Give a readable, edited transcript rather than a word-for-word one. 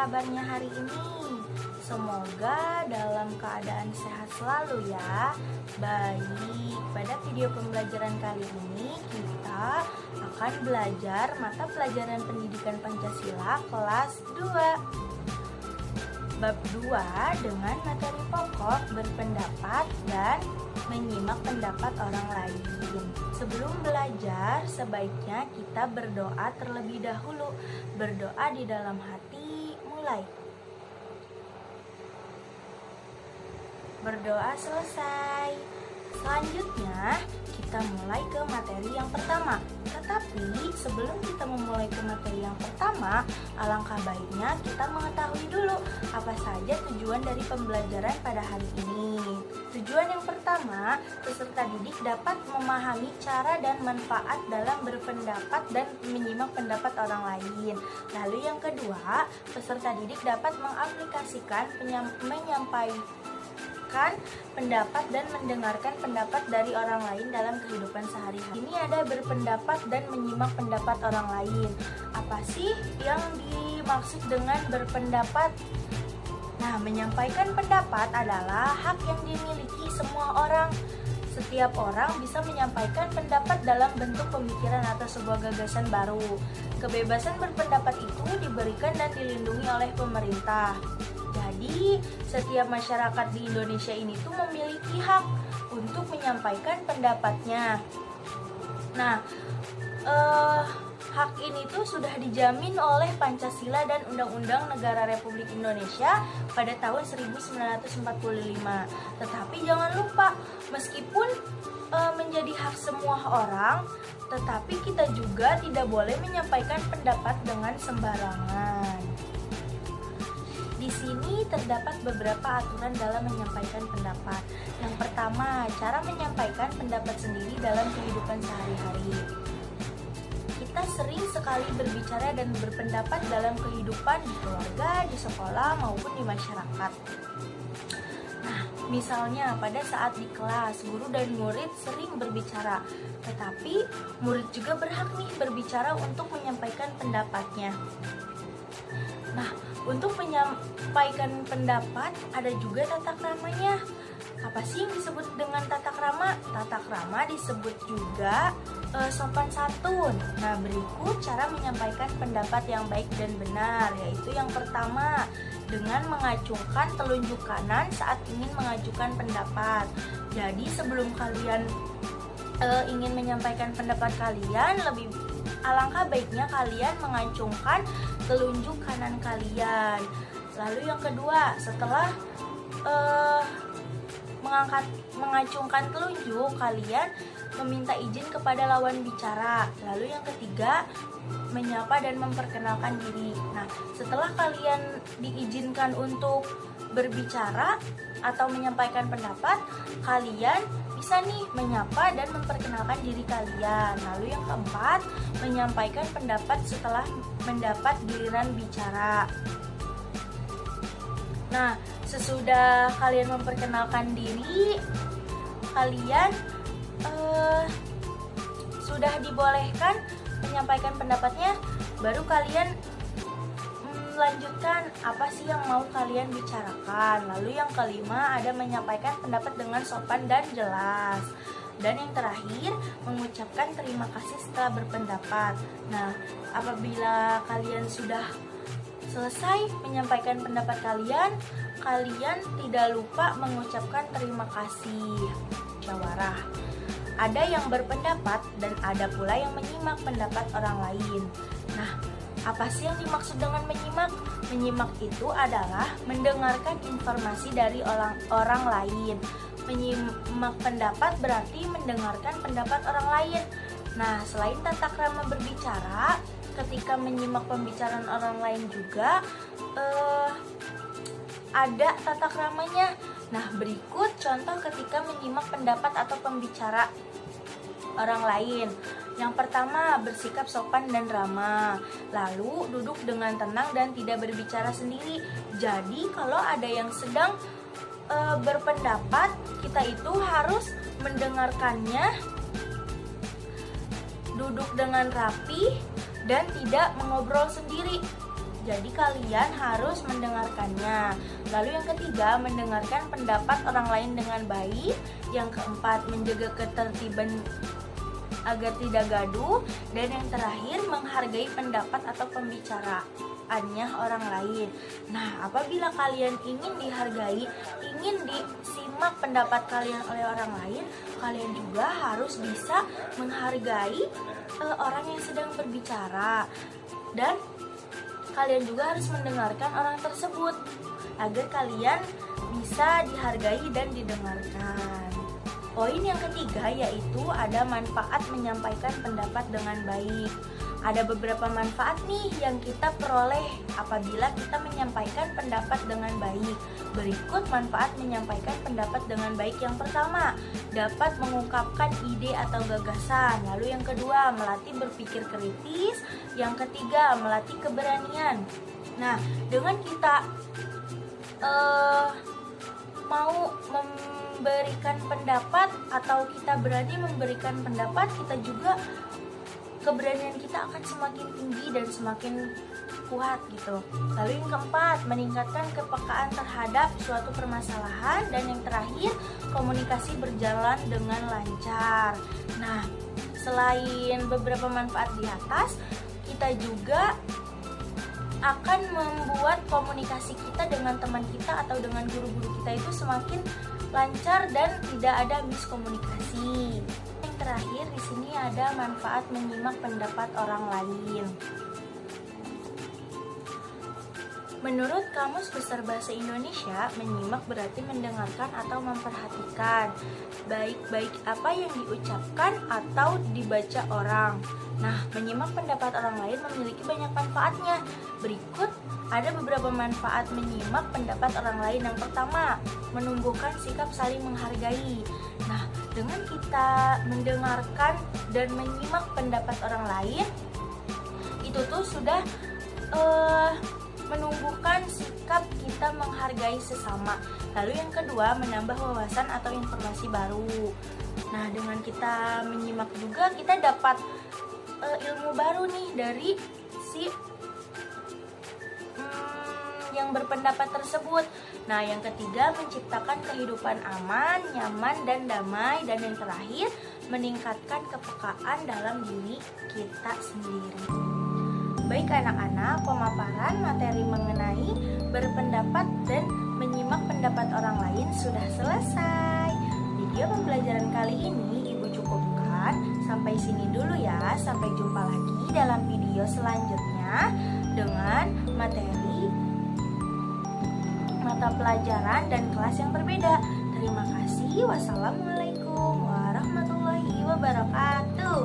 kabarnya hari ini? Semoga dalam keadaan sehat selalu ya. Baik, pada video pembelajaran kali ini kita akan belajar mata pelajaran pendidikan Pancasila kelas 2. Bab 2 dengan materi pokok berpendapat dan menyimak pendapat orang lain. Sebelum belajar, sebaiknya kita berdoa terlebih dahulu. Berdoa di dalam hati, mulai. Berdoa selesai. Selanjutnya, kita mulai ke materi yang pertama. Tetapi sebelum kita memulai ke materi yang pertama, alangkah baiknya kita mengetahui dulu apa saja tujuan dari pembelajaran pada hari ini. Tujuan yang pertama, peserta didik dapat memahami cara dan manfaat dalam berpendapat dan menyimak pendapat orang lain. Lalu yang kedua, peserta didik dapat mengaplikasikan menyampaikan pendapat dan mendengarkan pendapat dari orang lain dalam kehidupan sehari-hari. Ini ada berpendapat dan menyimak pendapat orang lain. Apa sih yang dimaksud dengan berpendapat? Nah, menyampaikan pendapat adalah hak yang dimiliki semua orang. Setiap orang bisa menyampaikan pendapat dalam bentuk pemikiran atau sebuah gagasan baru. Kebebasan berpendapat itu diberikan dan dilindungi oleh pemerintah. Jadi, setiap masyarakat di Indonesia ini tuh memiliki hak untuk menyampaikan pendapatnya. Nah, hak ini tuh sudah dijamin oleh Pancasila dan Undang-Undang Negara Republik Indonesia pada tahun 1945. Tetapi jangan lupa, meskipun menjadi hak semua orang, tetapi kita juga tidak boleh menyampaikan pendapat dengan sembarangan. Di sini terdapat beberapa aturan dalam menyampaikan pendapat. Yang pertama, cara menyampaikan pendapat sendiri dalam kehidupan sehari-hari. Kita sering sekali berbicara dan berpendapat dalam kehidupan di keluarga, di sekolah, maupun di masyarakat. Nah, misalnya pada saat di kelas, guru dan murid sering berbicara, tetapi murid juga berhak nih berbicara untuk menyampaikan pendapatnya. Nah, untuk menyampaikan pendapat ada juga tata kramanya. Apa sih yang disebut dengan tata krama? Tata krama disebut juga sopan santun. Nah, berikut cara menyampaikan pendapat yang baik dan benar, yaitu yang pertama, dengan mengacungkan telunjuk kanan saat ingin mengajukan pendapat. Jadi sebelum kalian ingin menyampaikan pendapat kalian, alangkah baiknya kalian mengacungkan telunjuk kanan kalian. Lalu yang kedua, setelah mengacungkan telunjuk, kalian meminta izin kepada lawan bicara. Lalu yang ketiga, menyapa dan memperkenalkan diri. Nah, setelah kalian diizinkan untuk berbicara atau menyampaikan pendapat, kalian bisa nih menyapa dan memperkenalkan diri kalian. Lalu yang keempat, menyampaikan pendapat setelah mendapat giliran bicara. Nah, sesudah kalian memperkenalkan diri, kalian sudah dibolehkan menyampaikan pendapatnya, baru kalian lanjutkan apa sih yang mau kalian bicarakan. Lalu yang kelima, ada menyampaikan pendapat dengan sopan dan jelas. Dan yang terakhir, mengucapkan terima kasih setelah berpendapat. Nah, apabila kalian sudah selesai menyampaikan pendapat kalian tidak lupa mengucapkan terima kasih. Musyawarah. Ada yang berpendapat dan ada pula yang menyimak pendapat orang lain. Nah, apa sih yang dimaksud dengan menyimak? Menyimak itu adalah mendengarkan informasi dari orang lain. Menyimak pendapat berarti mendengarkan pendapat orang lain. Nah, selain tata krama berbicara, ketika menyimak pembicaraan orang lain juga ada tata kramanya. Nah, berikut contoh ketika menyimak pendapat atau pembicara orang lain. Yang pertama, bersikap sopan dan ramah. Lalu, duduk dengan tenang dan tidak berbicara sendiri. Jadi, kalau ada yang sedang berpendapat, kita itu harus mendengarkannya, duduk dengan rapi, dan tidak mengobrol sendiri. Jadi kalian harus mendengarkannya. Lalu yang ketiga, mendengarkan pendapat orang lain dengan baik. Yang keempat, menjaga ketertiban agar tidak gaduh. Dan yang terakhir, menghargai pendapat atau pembicaraannya orang lain. Nah, apabila kalian ingin dihargai, ingin disimak pendapat kalian oleh orang lain, kalian juga harus bisa menghargai orang yang sedang berbicara. Dan kalian juga harus mendengarkan orang tersebut agar kalian bisa dihargai dan didengarkan. Poin yang ketiga yaitu ada manfaat menyampaikan pendapat dengan baik. Ada beberapa manfaat nih yang kita peroleh apabila kita menyampaikan pendapat dengan baik. Berikut manfaat menyampaikan pendapat dengan baik. Yang pertama, dapat mengungkapkan ide atau gagasan. Lalu yang kedua, melatih berpikir kritis. Yang ketiga, melatih keberanian. Nah, dengan kita mau memberikan pendapat atau kita berani memberikan pendapat, kita juga keberanian kita akan semakin tinggi dan semakin kuat gitu. Lalu yang keempat, meningkatkan kepekaan terhadap suatu permasalahan. Dan yang terakhir, komunikasi berjalan dengan lancar. Nah, selain beberapa manfaat di atas, kita juga akan membuat komunikasi kita dengan teman kita atau dengan guru-guru kita itu semakin lancar dan tidak ada miskomunikasi. Yang terakhir di sini ada manfaat menyimak pendapat orang lain. Menurut Kamus Besar Bahasa Indonesia, menyimak berarti mendengarkan atau memperhatikan baik-baik apa yang diucapkan atau dibaca orang. Nah, menyimak pendapat orang lain memiliki banyak manfaatnya. Berikut ada beberapa manfaat menyimak pendapat orang lain. Yang pertama, menumbuhkan sikap saling menghargai. Nah, dengan kita mendengarkan dan menyimak pendapat orang lain, itu tuh sudah menumbuhkan sikap kita menghargai sesama. Lalu yang kedua, menambah wawasan atau informasi baru. Nah, dengan kita menyimak juga kita dapat ilmu baru nih dari si yang berpendapat tersebut. Nah, yang ketiga, menciptakan kehidupan aman, nyaman, dan damai. Dan yang terakhir, meningkatkan kepekaan dalam diri kita sendiri. Baik anak-anak, pemaparan materi mengenai berpendapat dan menyimak pendapat orang lain sudah selesai. Video pembelajaran kali ini Ibu cukupkan sampai sini dulu ya. Sampai jumpa lagi dalam video selanjutnya dengan materi mata pelajaran dan kelas yang berbeda. Terima kasih. Wassalamualaikum warahmatullahi wabarakatuh.